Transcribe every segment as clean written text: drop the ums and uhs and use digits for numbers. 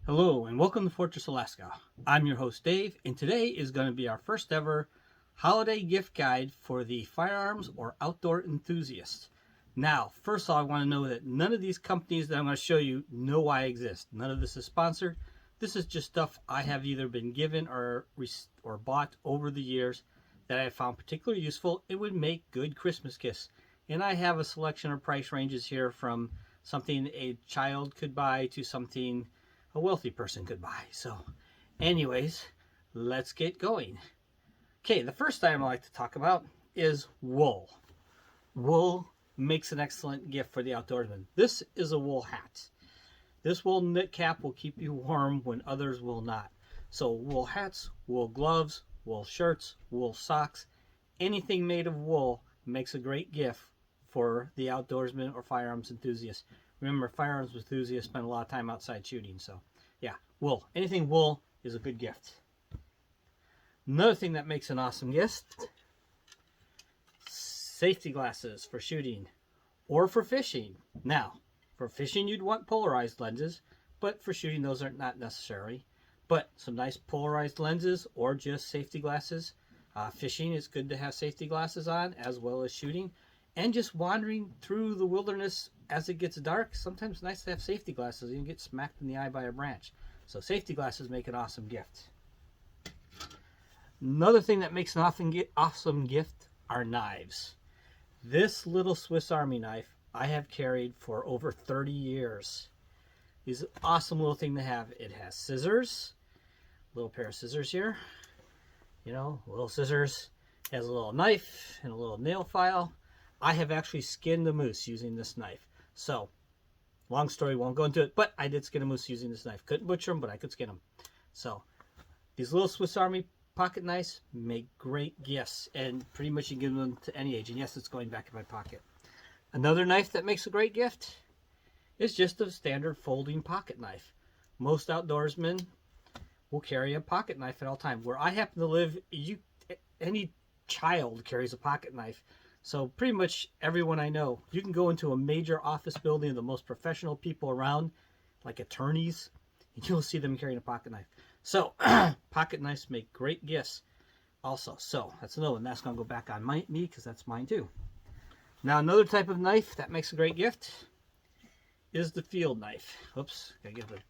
Hello and welcome to Fortress Alaska. I'm your host Dave, and today is going to be our first ever holiday gift guide for the Firearms or Outdoor Enthusiast. Now, first of all, I want to know that none of these companies that I'm going to show you know I exist. None of this is sponsored. This is just stuff I have either been given or bought over the years that I found particularly useful. It would make good Christmas gifts. And I have a selection of price ranges here from something a child could buy to something a wealthy person could buy. So anyways, let's get going. Okay, the first item I like to talk about is wool. Wool makes an excellent gift for the outdoorsman. This is a wool hat. This wool knit cap will keep you warm when others will not. So wool hats, wool gloves, wool shirts, wool socks, anything made of wool makes a great gift for the outdoorsman or firearms enthusiast. Remember, firearms enthusiasts spend a lot of time outside shooting, so yeah, wool. Anything wool is a good gift. Another thing that makes an awesome gift, safety glasses for shooting or for fishing. Now, for fishing you'd want polarized lenses, but for shooting those are not necessary. But some nice polarized lenses or just safety glasses. Fishing, it's good to have safety glasses on as well as shooting. And just wandering through the wilderness as it gets dark, sometimes it's nice to have safety glasses. You can get smacked in the eye by a branch. So safety glasses make an awesome gift. Another thing that makes an awesome gift are knives. This little Swiss Army knife I have carried for over 30 years. It's an awesome little thing to have. It has scissors, a little pair of scissors here. You know, little scissors. It has a little knife and a little nail file. I have actually skinned a moose using this knife. So, long story, won't go into it, but I did skin a moose using this knife. Couldn't butcher them, but I could skin them. So, these little Swiss Army pocket knives make great gifts, and pretty much you can give them to any age. And yes, it's going back in my pocket. Another knife that makes a great gift is just a standard folding pocket knife. Most outdoorsmen will carry a pocket knife at all times. Where I happen to live, any child carries a pocket knife. So pretty much everyone I know, you can go into a major office building, the most professional people around, like attorneys, and you'll see them carrying a pocket knife. So pocket knives make great gifts also. So that's another one. That's going to go back on me because that's mine too. Now another type of knife that makes a great gift is the field knife. Oops, gotta get the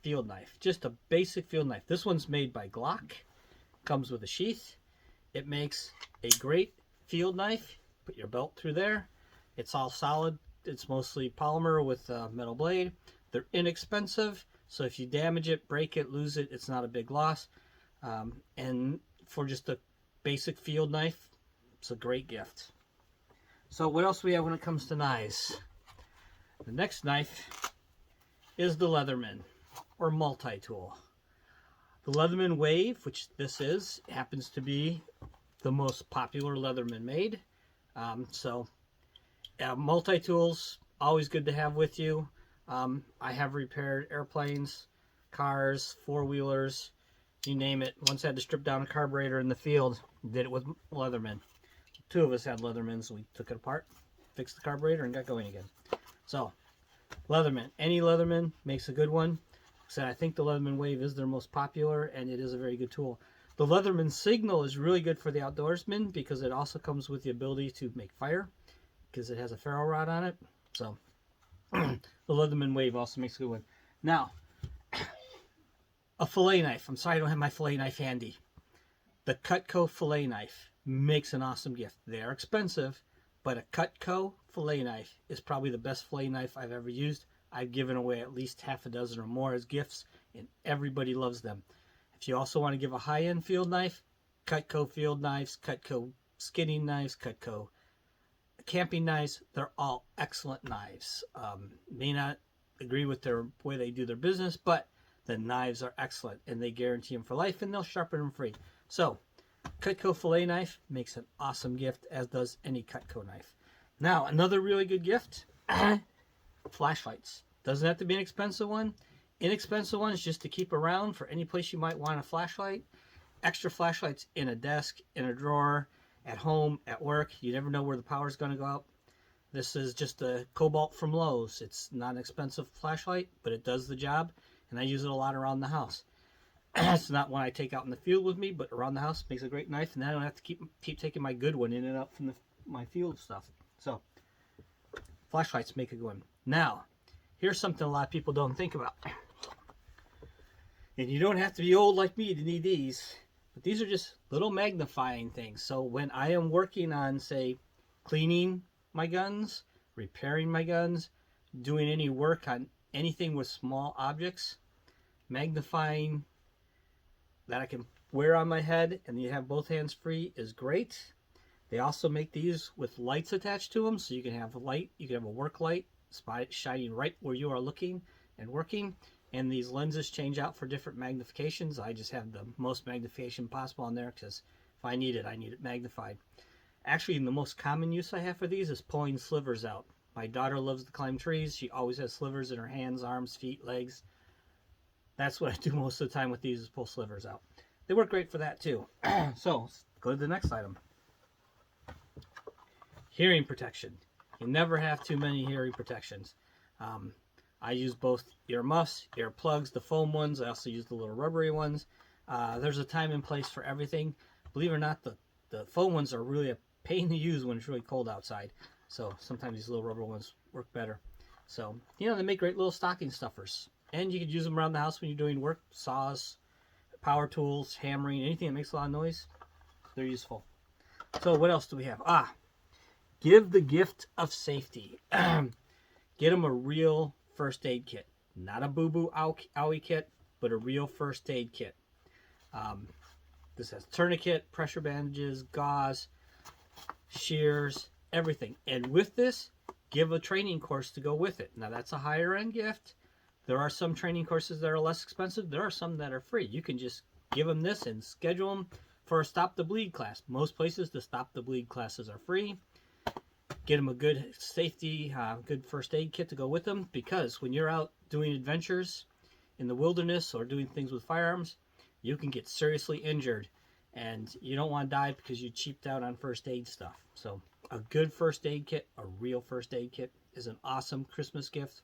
field knife. Just a basic field knife. This one's made by Glock. Comes with a sheath. It makes a great field knife. Put your belt through there. It's all solid. It's mostly polymer with a metal blade. They're inexpensive, so if you damage it, break it, lose it, it's not a big loss. And for just a basic field knife, it's a great gift. So what else do we have when it comes to knives? The next knife is the Leatherman or multi-tool. The Leatherman Wave, which this is, happens to be the most popular Leatherman made. Multi-tools, always good to have with you. I have repaired airplanes, cars, four-wheelers, you name it. Once I had to strip down a carburetor in the field, did it with Leatherman. Two of us had Leatherman, so we took it apart, fixed the carburetor, and got going again. So, Leatherman. Any Leatherman makes a good one. So I think the Leatherman Wave is their most popular, and it is a very good tool. The Leatherman Signal is really good for the outdoorsman because it also comes with the ability to make fire because it has a ferro rod on it. So the Leatherman Wave also makes a good one. Now, a fillet knife. I'm sorry I don't have my fillet knife handy. The Cutco fillet knife makes an awesome gift. They are expensive, but a Cutco fillet knife is probably the best fillet knife I've ever used. I've given away at least half a dozen or more as gifts, and everybody loves them. If you also want to give a high-end field knife, Cutco field knives, Cutco skinning knives, Cutco camping knives, they're all excellent knives. May not agree with their way they do their business, but the knives are excellent, and they guarantee them for life, and they'll sharpen them free. So, Cutco fillet knife makes an awesome gift, as does any Cutco knife. Now, another really good gift, flashlights. Doesn't have to be an expensive one. Inexpensive ones just to keep around for any place you might want a flashlight. Extra flashlights in a desk, in a drawer, at home, at work. You never know where the power is going to go out. This is just a Cobalt from Lowe's. It's not an expensive flashlight, but it does the job. and I use it a lot around the house. It's not one I take out in the field with me, but around the house makes a great knife, and I don't have to keep taking my good one in and out from my field stuff. So flashlights make a good one. Now, here's something a lot of people don't think about. And you don't have to be old like me to need these, but these are just little magnifying things. So when I am working on, say, cleaning my guns, repairing my guns, doing any work on anything with small objects, magnifying that I can wear on my head and you have both hands free is great. They also make these with lights attached to them, so you can have a light, you can have a work light shining right where you are looking and working. And these lenses change out for different magnifications. I just have the most magnification possible on there because if I need it magnified. Actually, the most common use I have for these is pulling slivers out. My daughter loves to climb trees. She always has slivers in her hands, arms, feet, legs. That's what I do most of the time with these, is pull slivers out. They work great for that too. So let's go to the next item. Hearing protection. You never have too many hearing protections. I use both earmuffs, earplugs, the foam ones. I also use the little rubbery ones. There's a time and place for everything. Believe it or not, the foam ones are really a pain to use when it's really cold outside. So sometimes these little rubber ones work better. So, you know, they make great little stocking stuffers. And you could use them around the house when you're doing work, saws, power tools, hammering, anything that makes a lot of noise. They're useful. So what else do we have? Give the gift of safety. Get them a real first aid kit. Not a boo-boo owie kit, but a real first aid kit. This has tourniquet, pressure bandages, gauze, shears, everything. And with this, give a training course to go with it. Now that's a higher end gift. There are some training courses that are less expensive. There are some that are free. You can just give them this and schedule them for a Stop the Bleed class. Most places, the Stop the Bleed classes are free. Get them a good safety, good first aid kit to go with them, because when you're out doing adventures in the wilderness or doing things with firearms, you can get seriously injured, and you don't want to die because you cheaped out on first aid stuff. So a good first aid kit, a real first aid kit, is an awesome Christmas gift.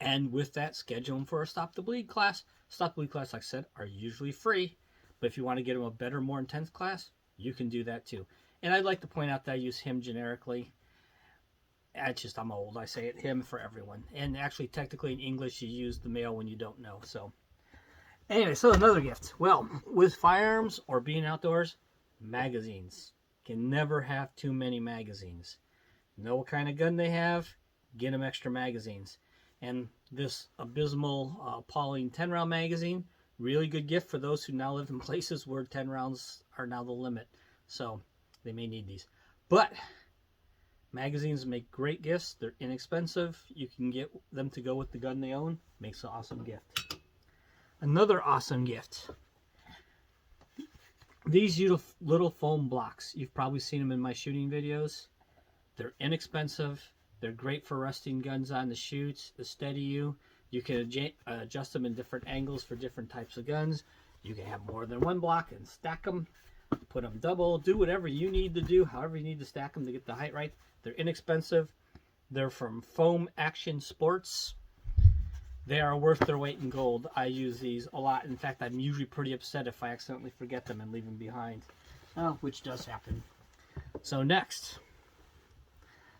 And with that, schedule them for a Stop the Bleed class. Stop the Bleed class, like I said, are usually free, but if you want to get them a better, more intense class, you can do that too. And I'd like to point out that I use him generically. I'm old. I say it him for everyone. And actually, technically in English, you use the male when you don't know. So anyway, so another gift. Well, with firearms or being outdoors, magazines. Can never have too many magazines. Know what kind of gun they have, get them extra magazines. And this abysmal, appalling 10-round magazine, really good gift for those who now live in places where 10 rounds are now the limit. So they may need these. But magazines make great gifts. They're inexpensive. You can get them to go with the gun they own. Makes an awesome gift. Another awesome gift. These little foam blocks. You've probably seen them in my shooting videos. They're inexpensive. They're great for resting guns on the chutes to steady you. You can adjust them in different angles for different types of guns. You can have more than one block and stack them. Put them double, do whatever you need to do, however you need to stack them to get the height right. They're inexpensive. They're from Foam Action Sports. They are worth their weight in gold. I use these a lot. In fact, I'm usually pretty upset if I accidentally forget them and leave them behind, which does happen. So next,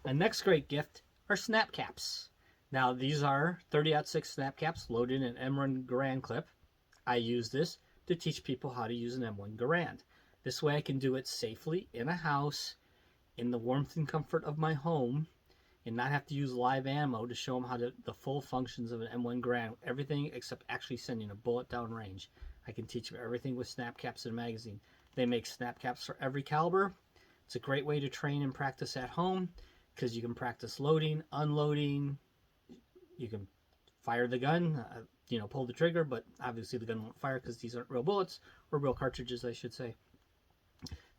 the next great gift are snap caps. Now these are 30-06 snap caps loaded in an M1 Garand clip. I use this to teach people how to use an M1 Garand. This way I can do it safely in a house, in the warmth and comfort of my home, and not have to use live ammo to show them how to the full functions of an M1 Garand. Everything except actually sending a bullet down range. I can teach them everything with snap caps in a magazine. They make snap caps for every caliber. It's a great way to train and practice at home because you can practice loading, unloading. You can fire the gun, pull the trigger, but obviously the gun won't fire because these aren't real bullets, or real cartridges, I should say.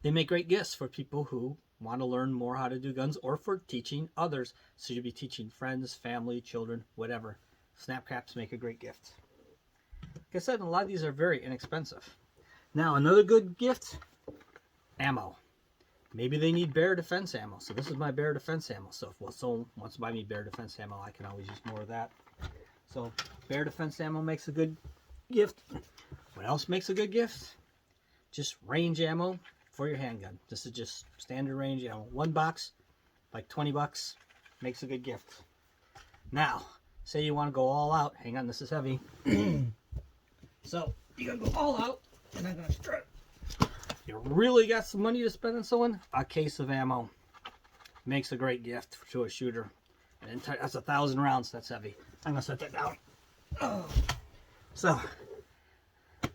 They make great gifts for people who want to learn more how to do guns, or for teaching others. So you'll be teaching friends, family, children, whatever. Snap caps make a great gift. Like I said, a lot of these are very inexpensive. Now, another good gift, ammo. Maybe they need bear defense ammo. So this is my bear defense ammo. So if someone wants to buy me bear defense ammo, I can always use more of that. So bear defense ammo makes a good gift. What else makes a good gift? Just range ammo for your handgun. This is just standard range ammo. One box, like 20 bucks, makes a good gift. Now, say you want to go all out. Hang on, this is heavy. So, you gotta go all out, and I'm gonna strip. You really got some money to spend on someone? A case of ammo makes a great gift to a shooter. And that's 1,000 rounds. That's heavy. I'm gonna set that down. Oh. So,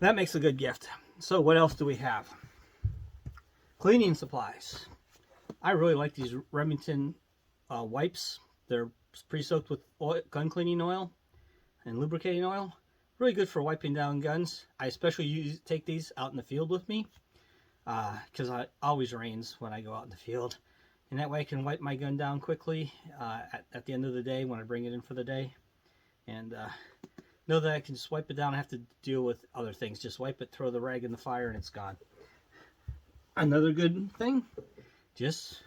that makes a good gift. So, what else do we have? Cleaning supplies. I really like these Remington wipes. They're pre-soaked with oil, gun cleaning oil and lubricating oil. Really good for wiping down guns. I especially take these out in the field with me because it always rains when I go out in the field. And that way I can wipe my gun down quickly at the end of the day when I bring it in for the day. And know that I can just wipe it down. I have to deal with other things. Just wipe it, throw the rag in the fire, and it's gone. Another good thing, just,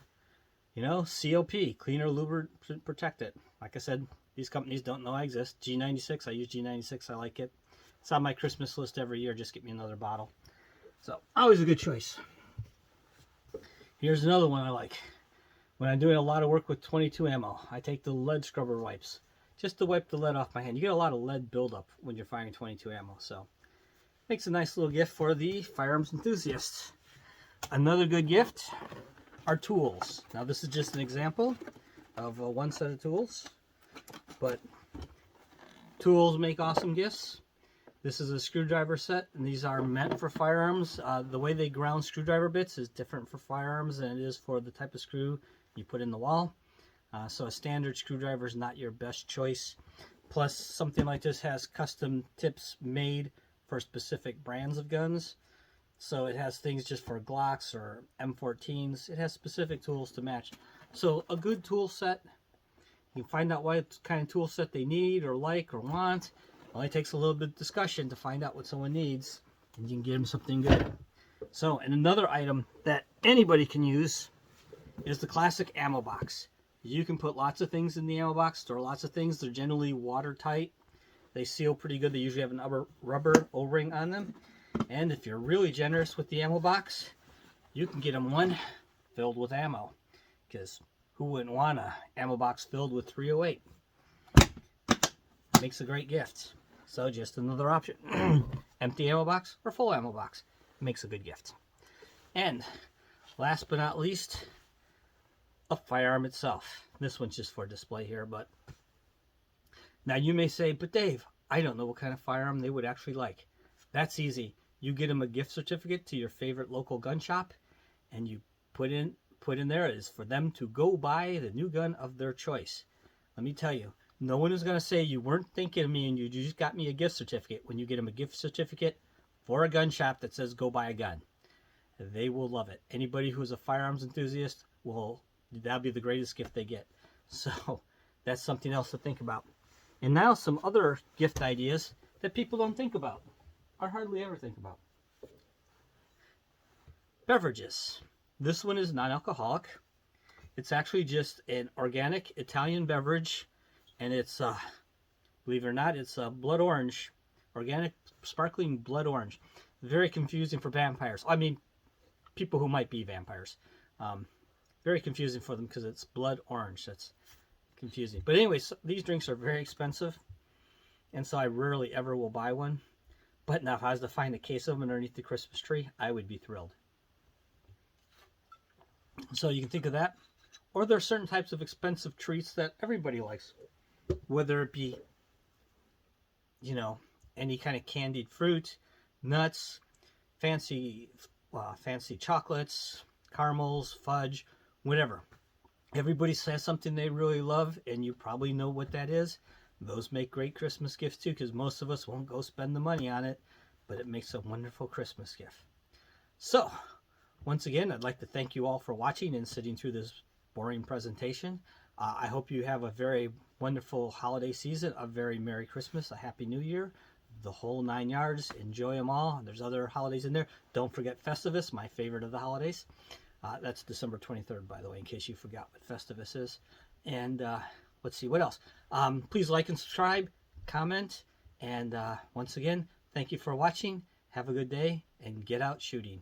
you know, COP, cleaner, lubricant, protect it. Like I said, these companies don't know I exist. G96, I use G96, I like it. It's on my Christmas list every year, just get me another bottle. So, always a good choice. Here's another one I like. When I'm doing a lot of work with 22 ammo, I take the lead scrubber wipes, just to wipe the lead off my hand. You get a lot of lead buildup when you're firing 22 ammo, so makes a nice little gift for the firearms enthusiast. Another good gift are tools. Now this is just an example of one set of tools, but tools make awesome gifts. This is a screwdriver set, and these are meant for firearms. The way they ground screwdriver bits is different for firearms than it is for the type of screw you put in the wall. So a standard screwdriver is not your best choice. Plus, something like this has custom tips made for specific brands of guns. So it has things just for Glocks or M14s. It has specific tools to match. So a good tool set, you can find out what kind of tool set they need or like or want. It only takes a little bit of discussion to find out what someone needs, and you can get them something good. So, and another item that anybody can use is the classic ammo box. You can put lots of things in the ammo box, store lots of things. They're generally watertight. They seal pretty good. They usually have a rubber O-ring on them. And if you're really generous with the ammo box, you can get them one filled with ammo. Because who wouldn't want an ammo box filled with 308? Makes a great gift. So just another option. Empty ammo box or full ammo box. Makes a good gift. And last but not least, a firearm itself. This one's just for display here, but now you may say, but Dave, I don't know what kind of firearm they would actually like. That's easy. You get them a gift certificate to your favorite local gun shop, and you put in there is for them to go buy the new gun of their choice. Let me tell you, no one is going to say you weren't thinking of me and you just got me a gift certificate when you get them a gift certificate for a gun shop that says go buy a gun. They will love it. Anybody who's a firearms enthusiast that'll be the greatest gift they get. So that's something else to think about. And now some other gift ideas that people don't think about, or hardly ever think about. Beverages. This one is non-alcoholic. It's actually just an organic Italian beverage, and it's, believe it or not, it's blood orange, organic sparkling blood orange. Very confusing for vampires. I mean, people who might be vampires. Very confusing for them because it's blood orange. That's confusing. But anyways, these drinks are very expensive, and so I rarely ever will buy one. But now if I was to find a case of them underneath the Christmas tree, I would be thrilled. So you can think of that. Or there are certain types of expensive treats that everybody likes. Whether it be, you know, any kind of candied fruit, nuts, fancy chocolates, caramels, fudge, whatever. Everybody says something they really love, and you probably know what that is. Those make great Christmas gifts too, because most of us won't go spend the money on it, but it makes a wonderful Christmas gift. So, once again, I'd like to thank you all for watching and sitting through this boring presentation. I hope you have a very wonderful holiday season, a very Merry Christmas, a Happy New Year, the whole 9 yards. Enjoy them all. There's other holidays in there. Don't forget Festivus, my favorite of the holidays. That's December 23rd, by the way, in case you forgot what Festivus is. And let's see, what else? Please like and subscribe. comment. And once again, thank you for watching. Have a good day and get out shooting.